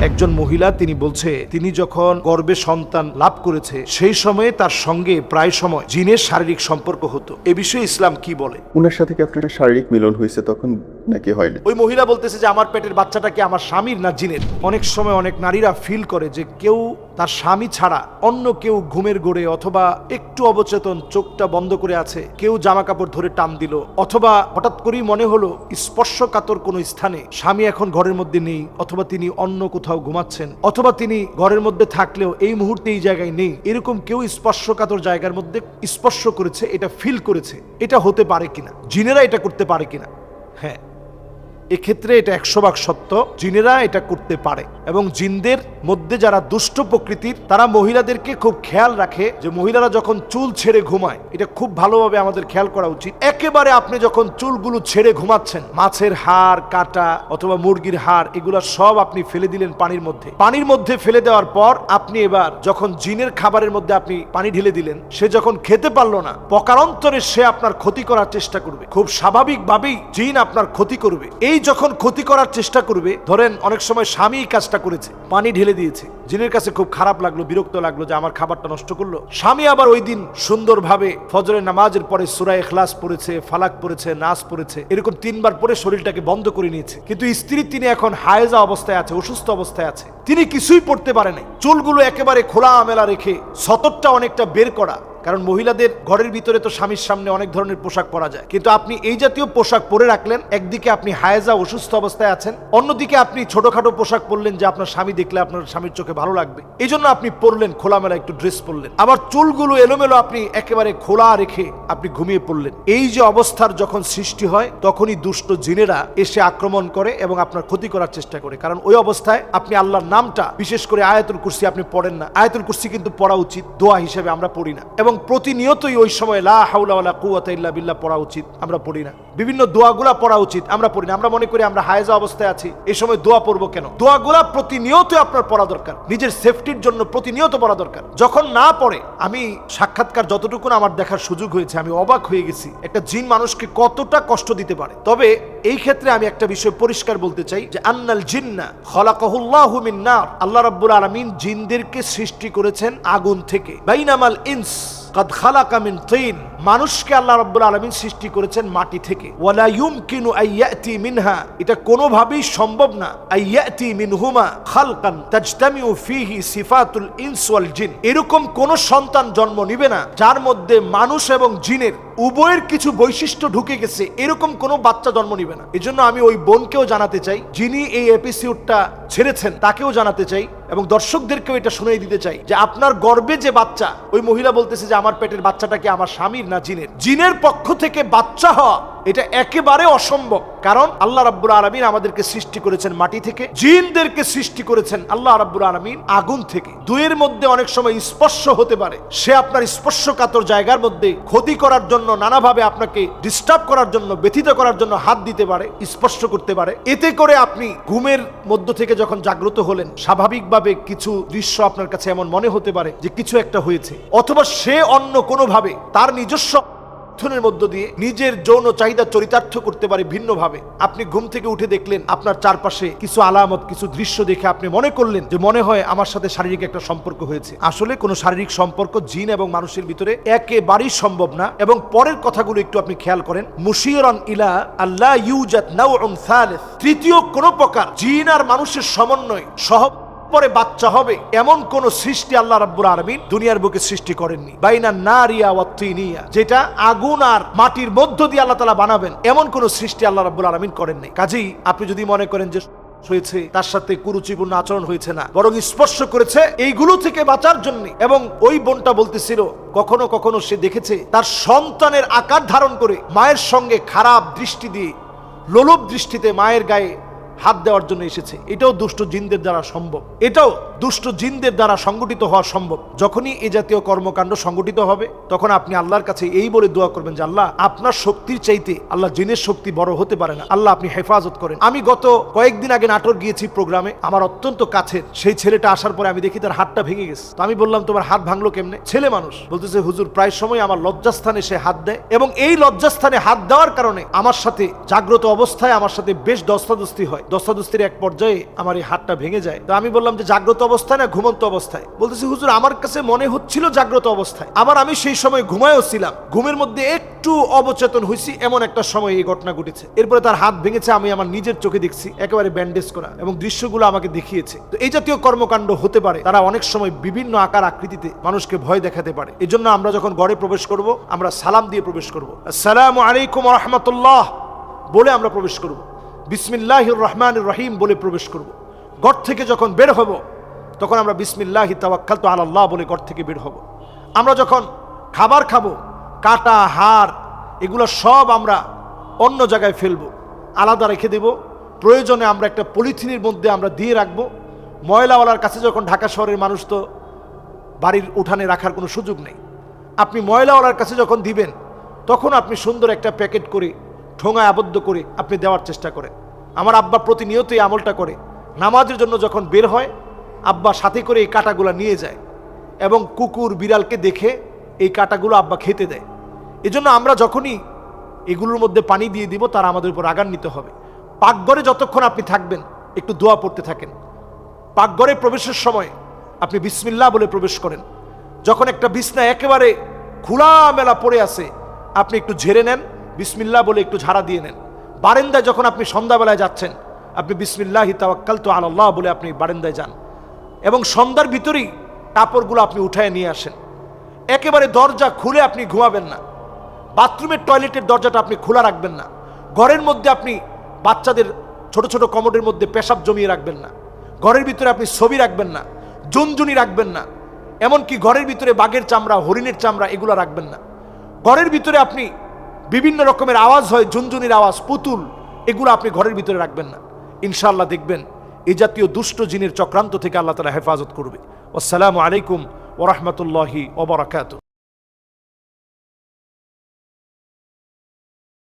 একজন মহিলা তিনি বলছে তিনি যখন গর্ভে সন্তান লাভ করেছে সেই সময়ে তার সঙ্গে প্রায় সময় জিনের শারীরিক সম্পর্ক হতো। এ বিষয়ে ইসলাম কি বলে? উনার সাথে কি আপনার শারীরিক মিলন হয়েছে তখন নাকি হয়নি? ওই মহিলা বলতেছে যে আমার পেটের বাচ্চাটা কি আমার স্বামীর না জিনের। অনেক সময় অনেক নারীরা ফিল করে যে কেউ তার স্বামী ছাড়া অন্য কেউ ঘুমের ঘোরে অথবা একটু অবচেতন চোখটা বন্ধ করে আছে, কেউ জামা কাপড় ধরে টান দিল, অথবা হঠাৎ করেই মনে হলো স্পর্শকাতর কোনো স্থানে স্বামী এখন ঘরের মধ্যে নেই, অথবা তিনি অন্য কোথাও ঘুমাচ্ছেন, অথবা তিনি ঘরের মধ্যে থাকলেও এই মুহূর্তে এই জায়গায় নেই, এরকম কেউ স্পর্শকাতর জায়গার মধ্যে স্পর্শ করেছে, এটা ফিল করেছে। এটা হতে পারে কিনা, জিনেরা এটা করতে পারে কিনা? হ্যাঁ, এক্ষেত্রে এটা 100% সত্য, জিনেরা এটা করতে পারে। এবং জিনদের মধ্যে যারা দুষ্ট প্রকৃতির তারা মহিলাদেরকে খুব খেয়াল রাখে যে মহিলারা যখন চুল ছেড়ে ঘুমায়, এটা খুব ভালোভাবে আমাদের খেয়াল করা উচিত। একেবারে আপনি যখন চুলগুলো ছেড়ে ঘুমাচ্ছেন, মাছের হাড় কাটা অথবা মুরগির হাড় এগুলা সব আপনি ফেলে দিলেন পানির মধ্যে ফেলে দেওয়ার পর আপনি এবার যখন জিনের খাবারের মধ্যে আপনি পানি ঢেলে দিলেন, সে যখন খেতে পারলো না, পকারান্তরে সে আপনার ক্ষতি করার চেষ্টা করবে। খুব স্বাভাবিকভাবেই জিন আপনার ক্ষতি করবে। এই যখন ক্ষতি করার চেষ্টা করবে, ধরেন অনেক সময় স্বামী কাজটা করেছে, পানি ঢেলে দিয়েছে, জিনের কাছে খুব খারাপ লাগলো, বিরক্ত লাগলো যে আমার খাবারটা নষ্ট করলো। স্বামী আবার ওই দিন সুন্দরভাবে ফজরের নামাজের পরে সূরা ইখলাস পড়েছে, ফালাক পড়েছে, নাস পড়েছে, এরকম 3 বার পরে শরীরটাকে বন্ধ করে নিয়েছে। কিন্তু স্ত্রী তিনি এখন হায়েজা অবস্থায় আছে, অসুস্থ অবস্থায় আছে, তিনি কিছুই পড়তে পারে নাই। চুলগুলো একেবারে খোলা মেলা রেখে সতরটা অনেকটা বের করা, কারণ মহিলাদের ঘরের ভিতরে তো স্বামীর সামনে অনেক ধরনের পোশাক পরা যায়, কিন্তু আপনি এই জাতীয় পোশাক পরে রাখলেন। একদিকে আপনি হায়েজা অসুস্থ অবস্থায় আছেন, অন্যদিকে আপনি ছোটখাটো পোশাক পরলেন যে আপনার স্বামী দেখলে আপনার স্বামীর চোখে ভালো লাগবে, এই জন্য আপনি পরলেন, খোলামেলা একটু ড্রেস পরলেন। আবার চুলগুলো এলোমেলো আপনি একেবারে খোলা রেখে আপনি ঘুমিয়ে পড়লেন। এই যে অবস্থার যখন সৃষ্টি হয়, তখনই দুষ্ট জিনেরা এসে আক্রমণ করে এবং আপনার ক্ষতি করার চেষ্টা করে। কারণ ওই অবস্থায় আপনি আল্লাহর নামটা, বিশেষ করে আয়াতুল কুরসি আপনি পড়েন না। আয়াতুল কুরসি কিন্তু পড়া উচিত, দোয়া হিসেবে আমরা পড়ি না। এবং প্রতিনিয়তই ওই সময় লা হাওলা ওয়ালা কুওয়াতা ইল্লা বিল্লাহ পড়া উচিত, আমরা পড়ি না। বিভিন্ন দোয়াগুলা পড়া উচিত, আমরা পড়ি না। আমরা মনে করি আমরা হায়েজা অবস্থায় আছি, এই সময় দোয়া পড়বো কেন? দোয়াগুলা প্রতিনিয়ত আপনার পড়া দরকার, নিজের সেফটির জন্য প্রতিনিয়ত পড়া দরকার। যখন না পড়ে, আমি সাক্ষাৎকার যতটুকু আমার দেখার সুযোগ হয়েছে, আমি অবাক হয়ে গেছি একটা জিন মানুষকে কতটা কষ্ট দিতে পারে। তবে এই ক্ষেত্রে আমি একটা বিষয় পরিষ্কার বলতে চাই যে আন্নাল জিন্না খলাকাহুল্লাহু মিন নার, আল্লাহ রাব্বুল আলামিন জিনদেরকে সৃষ্টি করেছেন আগুন থেকে। বাইনামাল ইনস কাদ খালাকা মিন তিন, মানুষকে আল্লাহ রাব্বুল আলামিন সৃষ্টি করেছেন মাটি থেকে। ওয়ালা ইউমকিনু আইয়াতি মিনহা, এটা কোনোভাবেই সম্ভব না, আইয়াতি মিনহুমা খালকান তাজতামিউ ফিহি সিফাতুল ইনস ওয়াল জিন, এরকম কোন সন্তান জন্ম নিবে না যার মধ্যে মানুষ এবং জিনের উভয়ের কিছু বৈশিষ্ট্য ঢুকে গেছে, এরকম কোন বাচ্চা জন্ম নিবে না। এজন্য আমি ওই বোনকেও জানাতে চাই, যিনি এই এপিসোডটা ছেড়েছেন, তাকেও জানাতে চাই এবং দর্শকদেরকেও এটা শুনিয়ে দিতে চাই যে আপনার গর্ভে যে বাচ্চা, ওই মহিলা বলতেছে যে আমার পেটের বাচ্চাটা কি আমার স্বামীর না জিনের। জিনের পক্ষ থেকে বাচ্চা হওয়া এটা একেবারে অসম্ভব। কারণ আল্লাহ রাব্বুল আলামিন আমাদেরকে সৃষ্টি করেছেন মাটি থেকে, জিনদেরকে সৃষ্টি করেছেন আল্লাহ রাব্বুল আলামিন আগুন থেকে। দুয়ের মধ্যে অনেক সময় স্পর্শ হতে পারে, সে আপনার স্পর্শকাতর জায়গার মধ্যে ক্ষতি করার জন্য, নানাভাবে আপনাকে ডিস্টার্ব করার জন্য, ব্যথিত করার জন্য হাত দিতে পারে, স্পর্শ করতে পারে। এতে করে আপনি ঘুমের মধ্য থেকে যখন জাগ্রত হলেন, স্বাভাবিকভাবে কিছু দৃশ্য আপনার কাছে এমন মনে হতে পারে যে কিছু একটা হয়েছে, অথবা সে অন্য কোনোভাবে তার নিজস্ব মধ্য দিয়ে নিজের যৌন চাহিদা চরিতার্থ করতে পারে ভিন্নভাবে। আপনি ঘুম থেকে উঠে দেখলেন আপনার চারপাশে কিছু আলামত, কিছু দৃশ্য দেখে আপনি মনে করলেন যে মনে হয় আমার সাথে শারীরিক একটা সম্পর্ক হয়েছে। আসলে কোনো শারীরিক সম্পর্ক জিন এবং মানুষের ভিতরে একেবারেই সম্ভব না। এবং পরের কথাগুলো একটু আপনি খেয়াল করেন, মুশিরান ইলা আল্লাহ ইউজাদ নাউউন সালিস, তৃতীয় কোন প্রকার জিন আর মানুষের সমন্বয় সহ পরে বাচ্চা হবে এমন কোন সৃষ্টি আল্লাহ রাব্বুল আলামিন দুনিয়ার বুকে সৃষ্টি করেননি। বাইনা নারিয়া ওয়াত তিনিয়া, যেটা আগুন আর মাটির মধ্য দিয়ে আল্লাহ তাআলা বানাবেন, এমন কোন সৃষ্টি আল্লাহ রাব্বুল আলামিন করেননি। কাজেই আপনি যদি মনে করেন যে হয়েছে, তার সাথে কুরুচিপূর্ণ আচরণ হয়েছে, না, বরং স্পর্শ করেছে এইগুলো থেকে বাঁচার জন্য। এবং ওই বোনটা বলতেছিল কখনো কখনো সে দেখেছে তার সন্তানের আকার ধারণ করে মায়ের সঙ্গে খারাপ দৃষ্টি দিয়ে, লোলুপ দৃষ্টিতে মায়ের গায়ে হাত দেওয়ার জন্য এসেছে। এটাও দুষ্ট জিনদের দ্বারা সম্ভব, এটাও দুষ্ট জিনদের দ্বারা সংগঠিত হওয়া সম্ভব। যখনই এই জাতীয় কর্মকাণ্ড সংগঠিত হবে, তখন আপনি আল্লাহর কাছে এই বলে দোয়া করবেন যে আল্লাহ, আপনার শক্তির চাইতে আল্লাহ জিনের শক্তি বড় হতে পারে না, আল্লাহ আপনি হেফাজত করেন। আমি গত কয়েকদিন আগে নাটোর গিয়েছি প্রোগ্রামে, আমার অত্যন্ত কাছের সেই ছেলেটা আসার পরে আমি দেখি তার হাতটা ভেঙে গেছে। তো আমি বললাম তোমার হাত ভাঙলো কেমনে? ছেলে মানুষ বলতেছে হুজুর প্রায় সময় আমার লজ্জাস্থানে সে হাত দেয়, এবং এই লজ্জাস্থানে হাত দেওয়ার কারণে আমার সাথে জাগ্রত অবস্থায় আমার সাথে বেশ দস্তাদস্তি হয়। দস্তাদস্তির এক পর্যায়ে আমার এই হাতটা ভেঙে যায়। তো আমি বললাম যে জাগ্রত অবস্থায় না ঘুমন্ত অবস্থায়? বলতেছি হুজুর আমার কাছে মনে হচ্ছিল জাগ্রত অবস্থায়, আবার আমি সেই সময় ঘুমায়ও ছিলাম, ঘুমের মধ্যে একটু অবচেতন হয়েছি, এমন একটা সময় এই ঘটনা ঘটেছে। এরপরে তার হাত ভেঙেছে, আমি আমার নিজের চোখে দেখছি, একেবারে ব্যান্ডেজ করা, এবং দৃশ্যগুলো আমাকে দেখিয়েছে। তো এই জাতীয় কর্মকাণ্ড হতে পারে, তারা অনেক সময় বিভিন্ন আকার আকৃতিতে মানুষকে ভয় দেখাতে পারে। এই জন্য আমরা যখন ঘরে প্রবেশ করব, আমরা সালাম দিয়ে প্রবেশ করব। আসসালামু আলাইকুম ওয়া রাহমাতুল্লাহ বলে আমরা প্রবেশ করব। বিসমিল্লাহির রহমানির রহিম বলে প্রবেশ করব। ঘর থেকে যখন বের হব তখন আমরা বিসমিল্লাহি তাওয়াক্কালতু আলাল্লাহ বলে ঘর থেকে বের হব। আমরা যখন খাবার খাবো, কাটা হাড় এগুলো সব আমরা অন্য জায়গায় ফেলবো, আলাদা রেখে দেব। প্রয়োজনে আমরা একটা পলিথিনের মধ্যে আমরা দিয়ে রাখবো। ময়লাওয়ালার কাছে যখন, ঢাকা শহরের মানুষ তো বাড়ির উঠানে রাখার কোনো সুযোগ নেই, আপনি ময়লাওয়ালার কাছে যখন দিবেন তখন আপনি সুন্দর একটা প্যাকেট করে ঠোঙায় আবদ্ধ করে আপনি দেওয়ার চেষ্টা করেন। আমার আব্বা প্রতিনিয়ত এই আমলটা করে। নামাজের জন্য যখন বের হয়, আব্বা সাথে করে এই কাঁটাগুলো নিয়ে যায় এবং কুকুর বিড়ালকে দেখে এই কাঁটাগুলো আব্বা খেতে দেয়। এজন্য আমরা যখনই এগুলোর মধ্যে পানি দিয়ে দিব, তারা আমাদের উপর রাগান্বিত হবে। পাকঘরে যতক্ষণ আপনি থাকবেন একটু দোয়া পড়তে থাকেন। পাকঘরে প্রবেশের সময় আপনি বিসমিল্লাহ বলে প্রবেশ করেন। যখন একটা বিছনা একেবারে খোলামেলা পড়ে আছে, আপনি একটু ঝেড়ে নেন, বিসমিল্লাহ বলে একটু ঝাড়া দিয়ে নেন। বারান্দায় যখন আপনি সন্ধ্যাবেলায় যাচ্ছেন, আপনি বিসমিল্লাহি তাওয়াক্কালতু আলাল্লাহ বলে আপনি বারান্দায় যান, এবং সন্ধ্যার ভিতরেই কাপড়গুলো আপনি উঠায় নিয়ে আসেন। একেবারে দরজা খুলে আপনি ঘুমাবেন না। বাথরুমের টয়লেটের দরজাটা আপনি খোলা রাখবেন না। ঘরের মধ্যে আপনি বাচ্চাদের ছোট ছোট কমোডের মধ্যে পেশাব জমিয়ে রাখবেন না। ঘরের ভিতরে আপনি ছবি রাখবেন না, জুনজুনি রাখবেন না, এমনকি ঘরের ভিতরে বাঘের চামড়া, হরিণের চামড়া এগুলো রাখবেন না। ঘরের ভিতরে আপনি বিভিন্ন রকমের আওয়াজ হয়, ঝুনঝুনির আওয়াজ, পুতুল, এগুলো আপনি ঘরের ভিতরে রাখবেন না। ইনশাআল্লাহ দেখবেন এই জাতীয় দুষ্ট জিনের চক্রান্ত থেকে আল্লাহ তাআলা হেফাজত করবে। আসসালামু আলাইকুম ওয়া রাহমাতুল্লাহি ওয়া বারাকাতুহু।